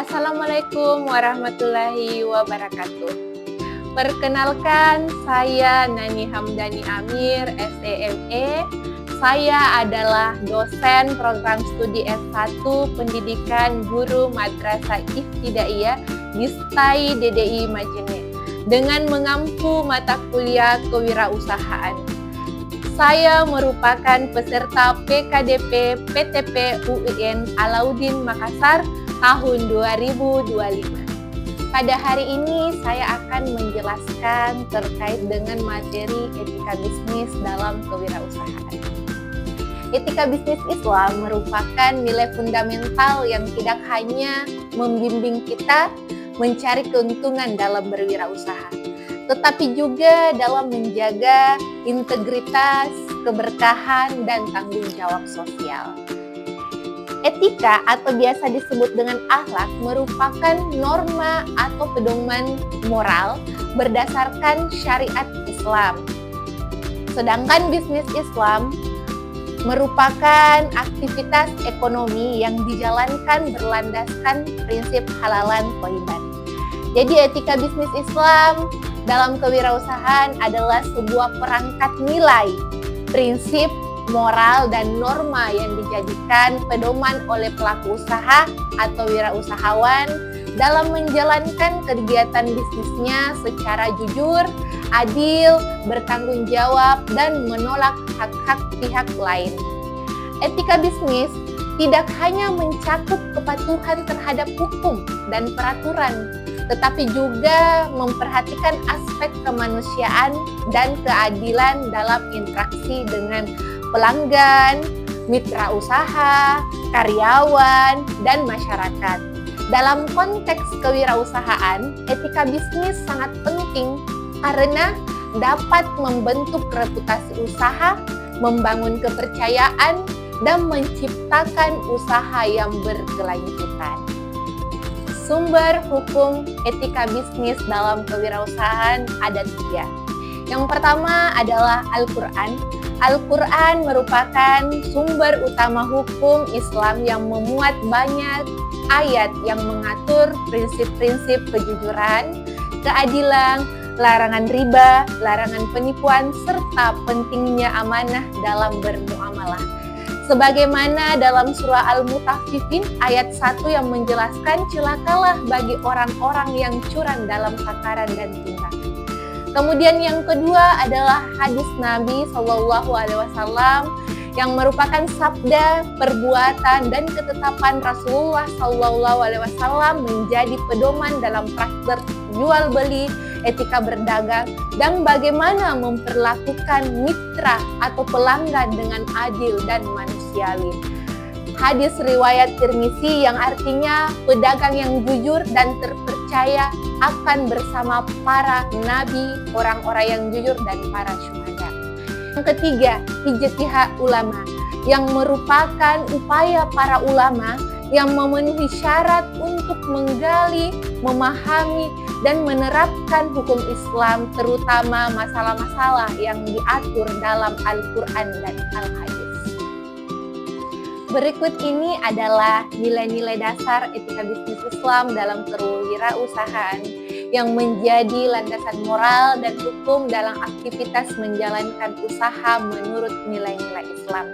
Assalamualaikum warahmatullahi wabarakatuh. Perkenalkan, saya Nani Hamdani Amir, SEME. Saya adalah dosen program studi S1 Pendidikan Guru Madrasah Ibtidaiyah di STAI DDI Majene dengan mengampu mata kuliah kewirausahaan. Saya merupakan peserta PKDP PTP UIN Alauddin Makassar tahun 2025. Pada hari ini saya akan menjelaskan terkait dengan materi etika bisnis dalam kewirausahaan. Etika bisnis Islam merupakan nilai fundamental yang tidak hanya membimbing kita mencari keuntungan dalam berwirausaha, tetapi juga dalam menjaga integritas, keberkahan, dan tanggung jawab sosial. Etika atau biasa disebut dengan akhlak merupakan norma atau pedoman moral berdasarkan syariat Islam. Sedangkan bisnis Islam merupakan aktivitas ekonomi yang dijalankan berlandaskan prinsip halalan thayyiban. Jadi etika bisnis Islam dalam kewirausahaan adalah sebuah perangkat nilai, prinsip, moral, dan norma yang dijadikan pedoman oleh pelaku usaha atau wirausahawan dalam menjalankan kegiatan bisnisnya secara jujur, adil, bertanggung jawab, dan menolak hak-hak pihak lain. Etika bisnis tidak hanya mencakup kepatuhan terhadap hukum dan peraturan, tetapi juga memperhatikan aspek kemanusiaan dan keadilan dalam interaksi dengan pelanggan, mitra usaha, karyawan, dan masyarakat. Dalam konteks kewirausahaan, etika bisnis sangat penting karena dapat membentuk reputasi usaha, membangun kepercayaan, dan menciptakan usaha yang berkelanjutan. Sumber hukum etika bisnis dalam kewirausahaan ada 3. Yang pertama adalah Al-Quran. Al-Quran merupakan sumber utama hukum Islam yang memuat banyak ayat yang mengatur prinsip-prinsip kejujuran, keadilan, larangan riba, larangan penipuan, serta pentingnya amanah dalam bermuamalah. Sebagaimana dalam surah Al-Mutaffifin ayat 1 yang menjelaskan celakalah bagi orang-orang yang curang dalam takaran dan timbangan. Kemudian yang kedua adalah hadis Nabi SAW yang merupakan sabda, perbuatan, dan ketetapan Rasulullah SAW menjadi pedoman dalam praktek jual beli, etika berdagang, dan bagaimana memperlakukan mitra atau pelanggan dengan adil dan manusiawi. Hadis riwayat Tirmizi yang artinya pedagang yang jujur dan terpercaya akan bersama para nabi, orang-orang yang jujur, dan para syuhada. Yang ketiga, ijtihad ulama yang merupakan upaya para ulama yang memenuhi syarat untuk menggali, memahami, dan menerapkan hukum Islam, terutama masalah-masalah yang diatur dalam Al-Quran dan Al-Hadis. Berikut ini adalah nilai-nilai dasar etika bisnis Islam dalam kewirausahaan yang menjadi landasan moral dan hukum dalam aktivitas menjalankan usaha menurut nilai-nilai Islam.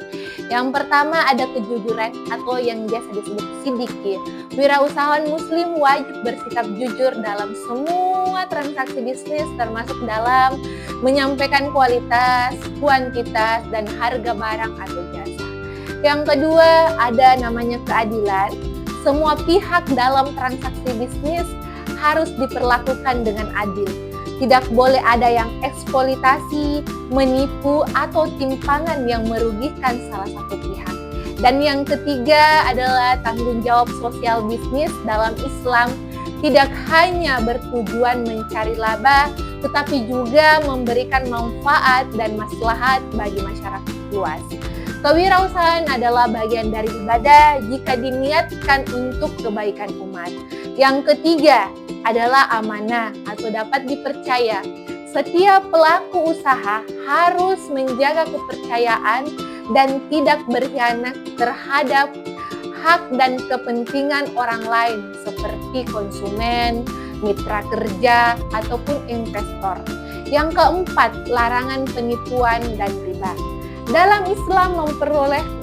Yang pertama ada kejujuran atau yang biasa disebut sidiki. Wirausahawan muslim wajib bersikap jujur dalam semua transaksi bisnis termasuk dalam menyampaikan kualitas, kuantitas, dan harga barang atau jasa. Yang kedua, ada namanya keadilan. Semua pihak dalam transaksi bisnis harus diperlakukan dengan adil. Tidak boleh ada yang eksploitasi, menipu, atau timpangan yang merugikan salah satu pihak. Dan yang ketiga adalah tanggung jawab sosial bisnis dalam Islam. Tidak hanya bertujuan mencari laba, tetapi juga memberikan manfaat dan maslahat bagi masyarakat luas. Kewirausahaan adalah bagian dari ibadah jika diniatkan untuk kebaikan umat. Yang ketiga adalah amanah atau dapat dipercaya. Setiap pelaku usaha harus menjaga kepercayaan dan tidak berkhianat terhadap hak dan kepentingan orang lain seperti konsumen, mitra kerja, ataupun investor. Yang keempat, larangan penipuan dan riba. Dalam Islam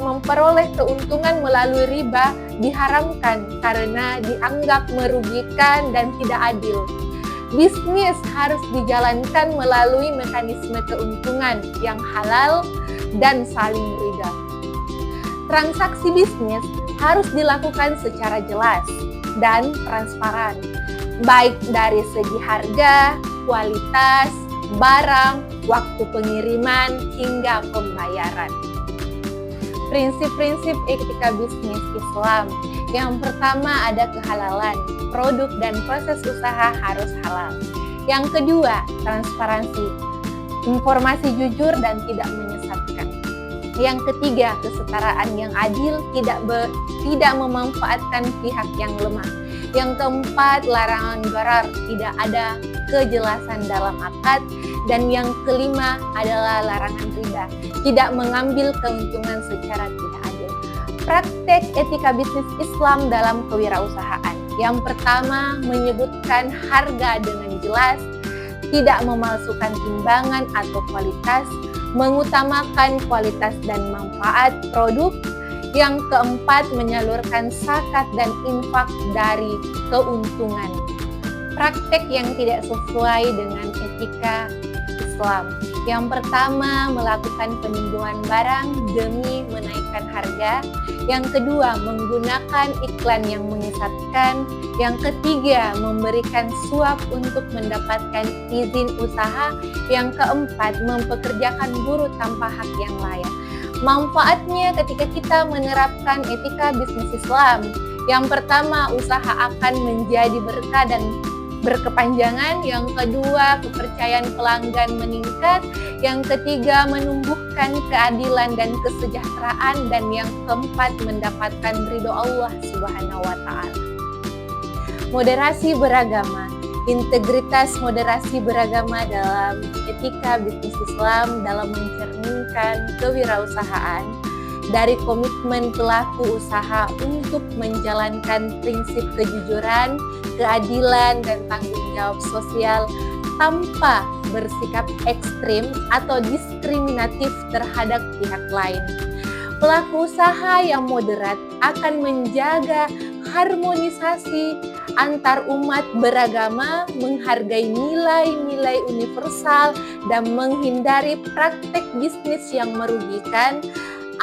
memperoleh keuntungan melalui riba diharamkan karena dianggap merugikan dan tidak adil. Bisnis harus dijalankan melalui mekanisme keuntungan yang halal dan saling ridha. Transaksi bisnis harus dilakukan secara jelas dan transparan, baik dari segi harga, kualitas, barang, waktu pengiriman, hingga pembayaran. Prinsip-prinsip etika bisnis Islam. Yang pertama ada kehalalan, produk dan proses usaha harus halal. Yang kedua, transparansi, informasi jujur dan tidak menyesatkan. Yang ketiga, kesetaraan yang adil, tidak memanfaatkan pihak yang lemah. Yang keempat, larangan gharar, tidak ada kejelasan dalam akad. Dan yang kelima adalah larangan riba, tidak mengambil keuntungan secara tidak adil. Praktek etika bisnis Islam dalam kewirausahaan. Yang pertama, menyebutkan harga dengan jelas, tidak memalsukan timbangan atau kualitas, mengutamakan kualitas dan manfaat produk. Yang keempat, menyalurkan zakat dan infak dari keuntungan. Praktek yang tidak sesuai dengan etika Islam. Yang pertama, melakukan penimbuhan barang demi menaikkan harga. Yang kedua, menggunakan iklan yang menyesatkan. Yang ketiga, memberikan suap untuk mendapatkan izin usaha. Yang keempat, mempekerjakan buruh tanpa hak yang layak. Manfaatnya ketika kita menerapkan etika bisnis Islam. Yang pertama, usaha akan menjadi berkah dan berkepanjangan. Yang kedua, kepercayaan pelanggan meningkat. Yang ketiga, menumbuhkan keadilan dan kesejahteraan. Dan yang keempat, mendapatkan ridho Allah Subhanahu wa Ta'ala. Moderasi beragama. Integritas moderasi beragama dalam etika bisnis Islam dalam mencerminkan kewirausahaan dari komitmen pelaku usaha untuk menjalankan prinsip kejujuran, keadilan, dan tanggung jawab sosial tanpa bersikap ekstrim atau diskriminatif terhadap pihak lain. Pelaku usaha yang moderat akan menjaga harmonisasi antar umat beragama, menghargai nilai-nilai universal, dan menghindari praktek bisnis yang merugikan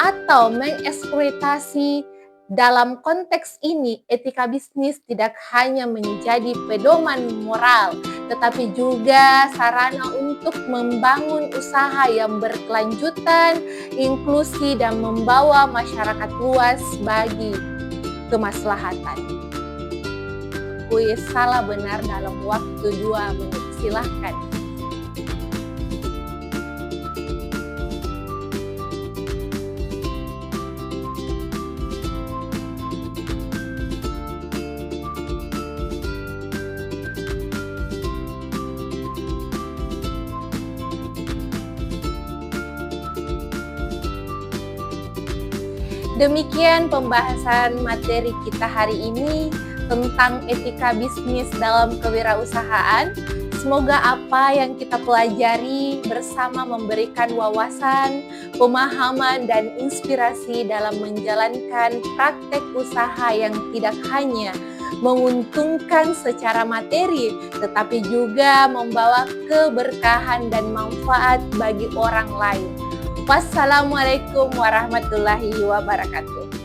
atau mengeksploitasi. Dalam konteks ini, etika bisnis tidak hanya menjadi pedoman moral, tetapi juga sarana untuk membangun usaha yang berkelanjutan, inklusi, dan membawa masyarakat luas bagi kemaslahatan. Kuis salah benar dalam waktu 2 menit. Silahkan. Demikian pembahasan materi kita hari ini tentang etika bisnis dalam kewirausahaan. Semoga apa yang kita pelajari bersama memberikan wawasan, pemahaman, dan inspirasi dalam menjalankan praktek usaha yang tidak hanya menguntungkan secara materi, tetapi juga membawa keberkahan dan manfaat bagi orang lain. Wassalamualaikum warahmatullahi wabarakatuh.